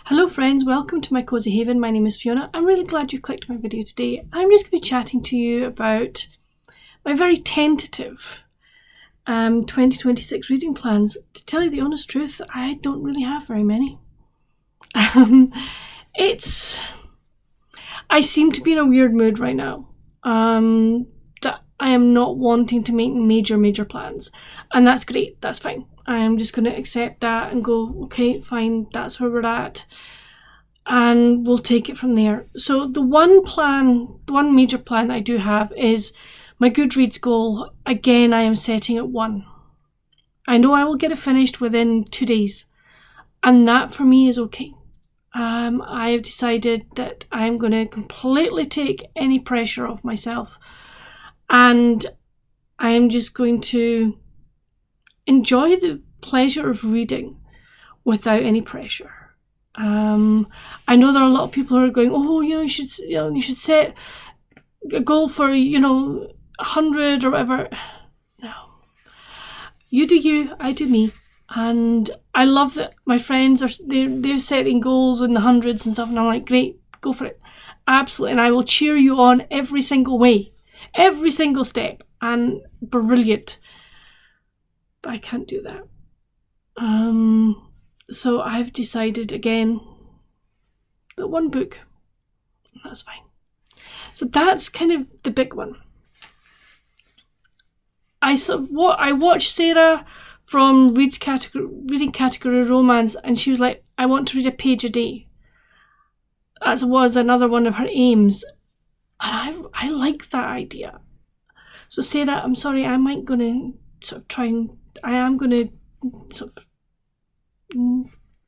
Hello friends, welcome to my Cozy Haven. My name is Fiona. I'm really glad you clicked my video today. I'm just going to be chatting to you about my very tentative 2026 reading plans. To tell you the honest truth, I don't really have very many. I seem to be in a weird mood right now. That I am not wanting to make major plans, and that's great, that's fine. I'm just going to accept that and go, okay, fine, that's where we're at, and we'll take it from there. So the one major plan that I do have is my Goodreads goal. Again, I am setting at 1. I know I will get it finished within 2 days, and that for me is okay. I have decided that I'm going to completely take any pressure off myself, and I am just going to enjoy the pleasure of reading without any pressure. I know there are a lot of people who are going, oh, you should set a goal for 100 or whatever. No, you do you, I do me, and I love that my friends they're setting goals in the hundreds and stuff, and I'm like, great, go for it, absolutely, and I will cheer you on every single way, every single step, and brilliant. But I can't do that. So I've decided again that 1 book, that's fine. So that's kind of the big one. I watched Sarah from reading category romance, and she was like, I want to read a page a day. That was another one of her aims, and I like that idea. So Sarah, I'm sorry, I am going to sort of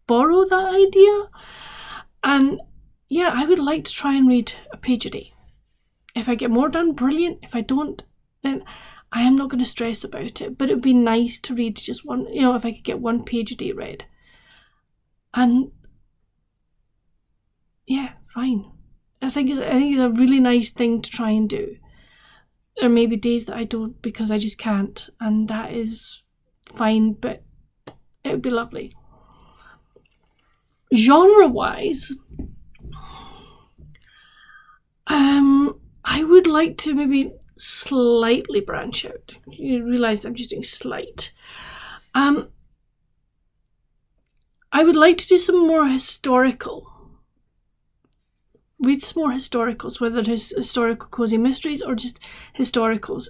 borrow that idea, and yeah, I would like to try and read a page a day. If I get more done, brilliant. If I don't, then I am not going to stress about it, but it would be nice to read just one, if I could get 1 page a day read. And yeah, fine. I think it's a really nice thing to try and do. There may be days that I don't because I just can't, and that is fine, but it would be lovely. Genre-wise, I would like to maybe slightly branch out. You realise I'm just doing slight. I would like to do some more read some more historicals, whether it's historical cozy mysteries or just historicals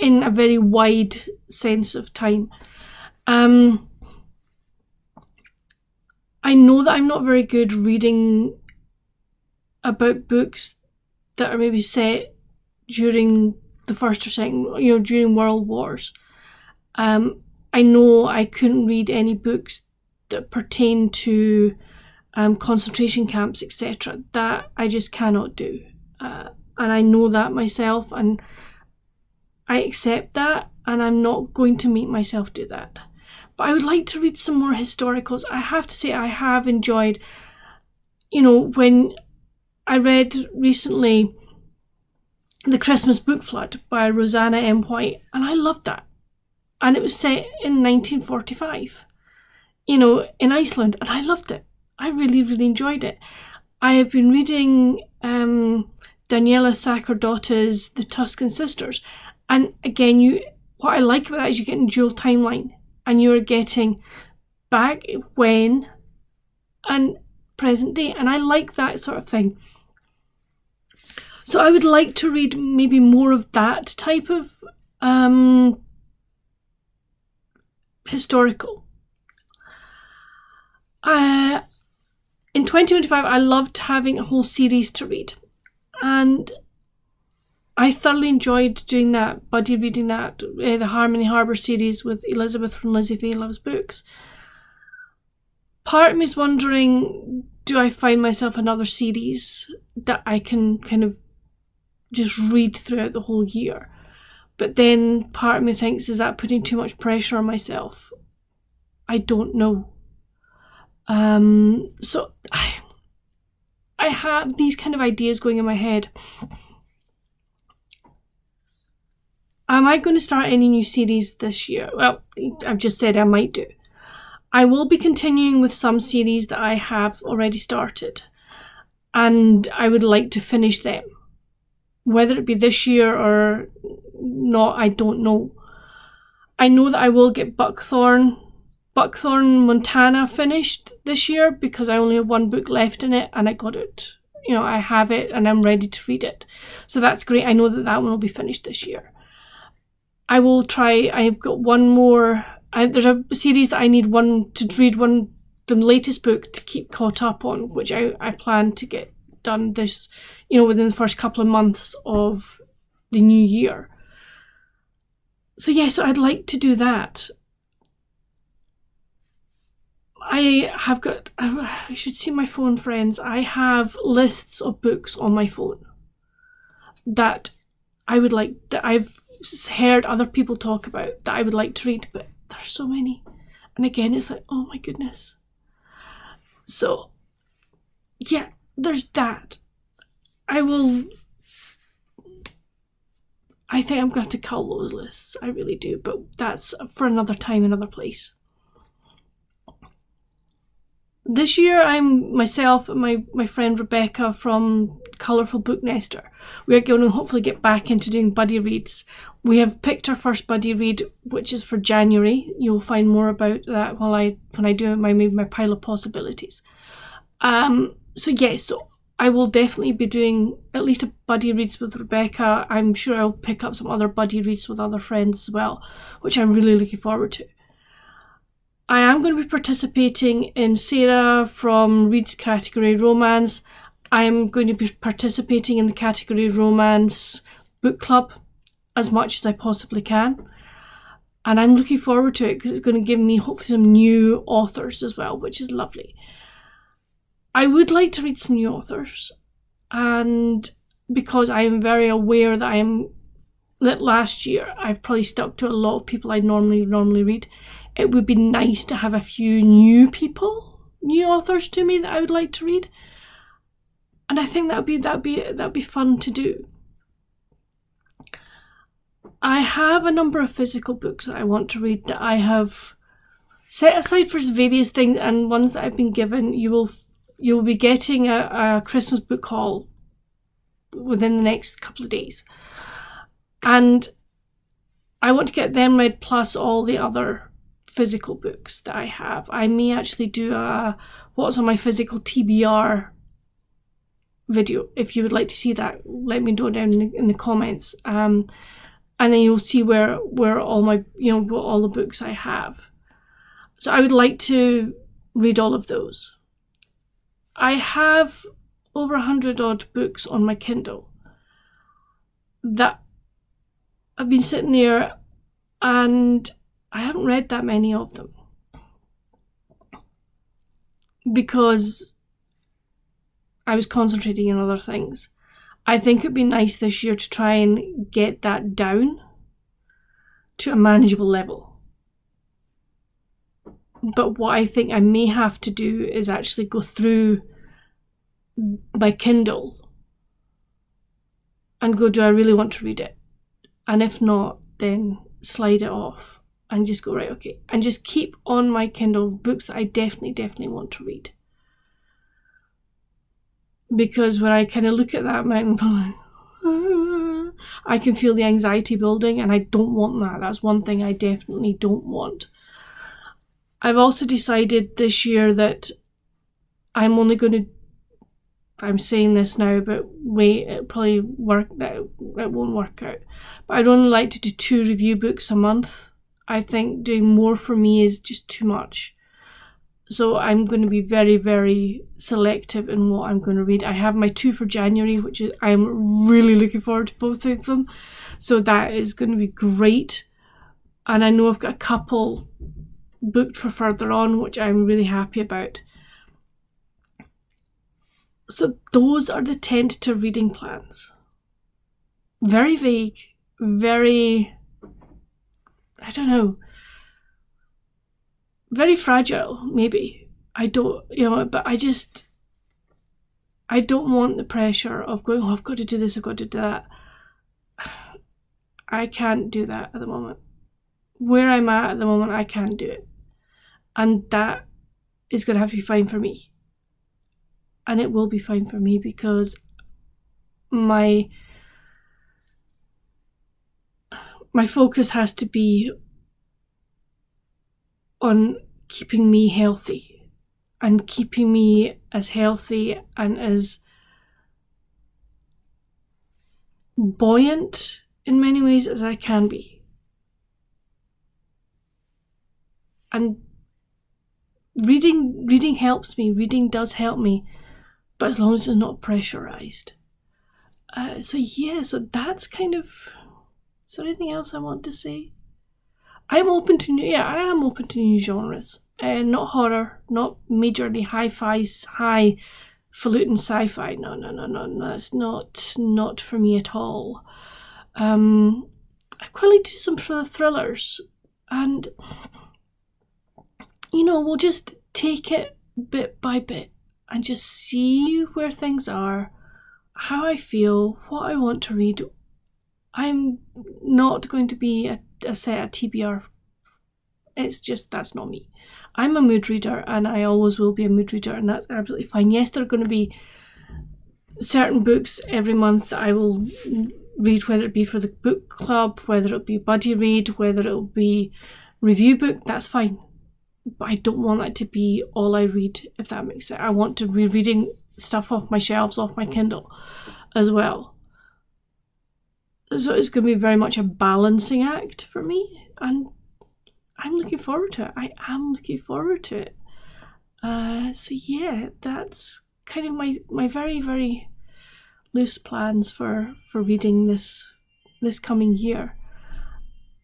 in a very wide sense of time. I know that I'm not very good reading about books that are maybe set during the first or second, during World Wars. I know I couldn't read any books that pertain to concentration camps, etc. That I just cannot do. And I know that myself, and I accept that, and I'm not going to make myself do that. But I would like to read some more historicals. I have to say I have enjoyed, when I read recently The Christmas Book Flood by Rosanna M. White, and I loved that. And it was set in 1945, in Iceland, and I loved it. I really, really enjoyed it. I have been reading Daniela Sacerdotte's The Tuscan Sisters, and again, what I like about that is you're getting dual timeline, and you're getting back when and present day, and I like that sort of thing. So I would like to read maybe more of that type of historical. In 2025, I loved having a whole series to read, and I thoroughly enjoyed doing that, buddy reading that, the Harmony Harbour series with Elizabeth from Lizzie Faye Loves Books. Part of me is wondering, do I find myself another series that I can kind of just read throughout the whole year? But then part of me thinks, is that putting too much pressure on myself? I don't know. So I have these kind of ideas going in my head. Am I going to start any new series this year? Well, I've just said I might do. I will be continuing with some series that I have already started, and I would like to finish them. Whether it be this year or not, I don't know. I know that I will get Buckthorn Montana finished this year because I only have one book left in it and I got it. I have it and I'm ready to read it. So that's great. I know that one will be finished this year. I will try, I've got one more, there's a series that I need to read the latest book to keep caught up on, which I plan to get done this, within the first couple of months of the new year. So yes, I'd like to do that. I should see my phone, friends. I have lists of books on my phone that I've heard other people talk about that I would like to read, but there's so many. And again, it's like, oh my goodness. So, yeah, there's that. I think I'm going to cull those lists. I really do, but that's for another time, another place. This year, myself and my friend Rebecca from Colourful Book Nester, we're going to hopefully get back into doing buddy reads. We have picked our first buddy read, which is for January. You'll find more about that when I do my pile of possibilities. So I will definitely be doing at least a buddy reads with Rebecca. I'm sure I'll pick up some other buddy reads with other friends as well, which I'm really looking forward to. I am going to be participating in Sarah from Reed's category Romance. I am going to be participating in the category Romance book club as much as I possibly can. And I'm looking forward to it because it's going to give me hopefully some new authors as well, which is lovely. I would like to read some new authors, and because I am very aware that last year I've probably stuck to a lot of people I normally read, it would be nice to have a few new authors to me that I would like to read, and I think that'd be fun to do. I have a number of physical books that I want to read that I have set aside for various things, and ones that I've been given. You'll be getting a Christmas book haul within the next couple of days. And I want to get them read plus all the other physical books that I have. I may actually do a what's on my physical TBR video. If you would like to see that, let me know down in the comments. And then you'll see where all my, what all the books I have. So I would like to read all of those. I have over 100 odd books on my Kindle that I've been sitting there and I haven't read that many of them because I was concentrating on other things. I think it'd be nice this year to try and get that down to a manageable level. But what I think I may have to do is actually go through my Kindle and go, do I really want to read it? And if not, then slide it off and just go, right, okay. And just keep on my Kindle books that I definitely want to read. Because when I kind of look at that mountain, I can feel the anxiety building, and I don't want that. That's one thing I definitely don't want. I've also decided this year that I'm saying this now, but wait, it won't work out. But I'd only like to do 2 review books a month. I think doing more for me is just too much. So I'm going to be very, very selective in what I'm going to read. I have my 2 for January, which I'm really looking forward to both of them. So that is going to be great. And I know I've got a couple booked for further on, which I'm really happy about. So those are the tentative reading plans. Very vague, very, I don't know, very fragile, maybe. I don't, but I don't want the pressure of going, I've got to do this, I've got to do that. I can't do that at the moment. Where I'm at the moment, I can't do it. And that is going to have to be fine for me. And it will be fine for me because my focus has to be on keeping me healthy and keeping me as healthy and as buoyant in many ways as I can be. And reading helps me. Reading does help me, but as long as it's not pressurized. So that's kind of. Is there anything else I want to say? I am open to new genres. Not horror, not majorly highfalutin sci-fi. No. That's not for me at all. I quite like to do some thrillers, and we'll just take it bit by bit and just see where things are, how I feel, what I want to read. I'm not going to be a set TBR. It's just, that's not me. I'm a mood reader, and I always will be a mood reader, and that's absolutely fine. Yes, there are going to be certain books every month that I will read, whether it be for the book club, whether it'll be a buddy read, whether it'll be review book, that's fine. But I don't want that to be all I read, if that makes sense. I want to be reading stuff off my shelves, off my Kindle as well. So it's going to be very much a balancing act for me, and I'm looking forward to it. I am looking forward to it. So yeah, that's kind of my very, very loose plans for reading this coming year.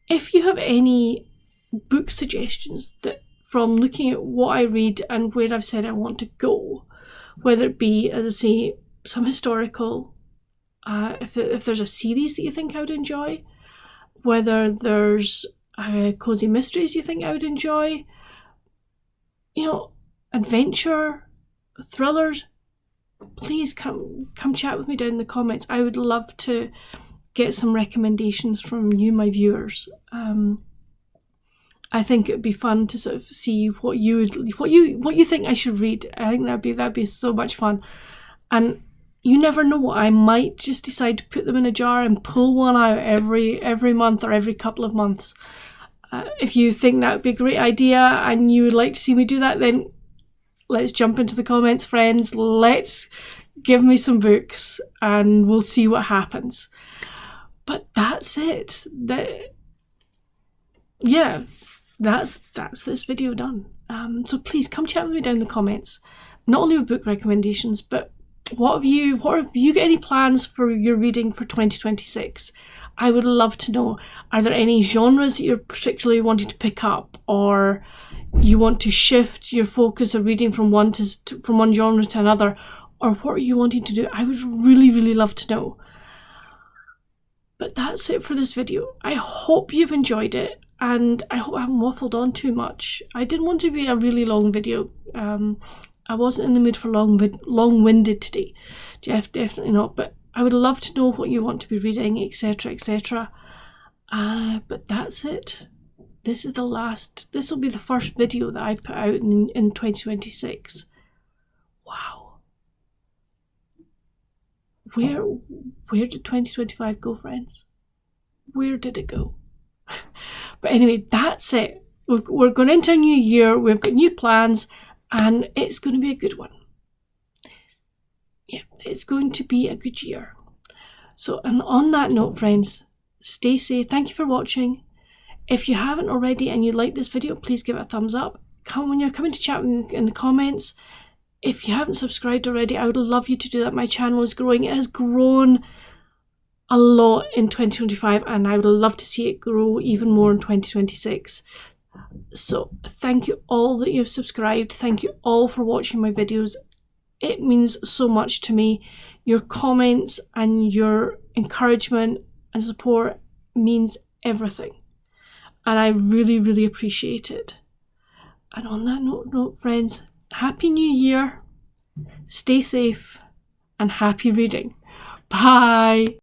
If you have any book suggestions that from looking at what I read and where I've said I want to go, whether it be, as I say, some historical, if there's a series that you think I would enjoy, whether there's cozy mysteries you think I would enjoy, adventure, thrillers, please come chat with me down in the comments. I would love to get some recommendations from you, my viewers. I think it would be fun to sort of see what you think I should read. I think that'd be so much fun. And you never know, I might just decide to put them in a jar and pull one out every month or every couple of months. If you think that would be a great idea and you would like to see me do that, then let's jump into the comments, friends. Let's give me some books and we'll see what happens. But that's it. That's this video done. So please come chat with me down in the comments. Not only with book recommendations, but what have you got any plans for your reading for 2026? I would love to know. Are there any genres that you're particularly wanting to pick up, or you want to shift your focus of reading from one genre to another, or what are you wanting to do? I would really, really love to know. But that's it for this video. I hope you've enjoyed it, and I hope I haven't waffled on too much. I didn't want to be a really long video. I wasn't in the mood for long-winded today. Jeff, definitely not. But I would love to know what you want to be reading, etc., etc. But that's it. This will be the first video that I put out in 2026. Wow. Where did 2025 go, friends? Where did it go? But anyway, that's it. We're going into a new year. We've got new plans, and it's going to be a good one. Yeah, it's going to be a good year. So, and on that note, friends, stay safe. Thank you for watching. If you haven't already and you like this video, please give it a thumbs up. When you're coming to chat with me in the comments. If you haven't subscribed already, I would love you to do that. My channel is growing. It has grown a lot in 2025, and I would love to see it grow even more in 2026. So thank you all that you've subscribed. Thank you all for watching my videos. It means so much to me. Your comments and your encouragement and support means everything, and I really, really appreciate it. And on that note, friends, Happy New Year, stay safe, and happy reading. Bye.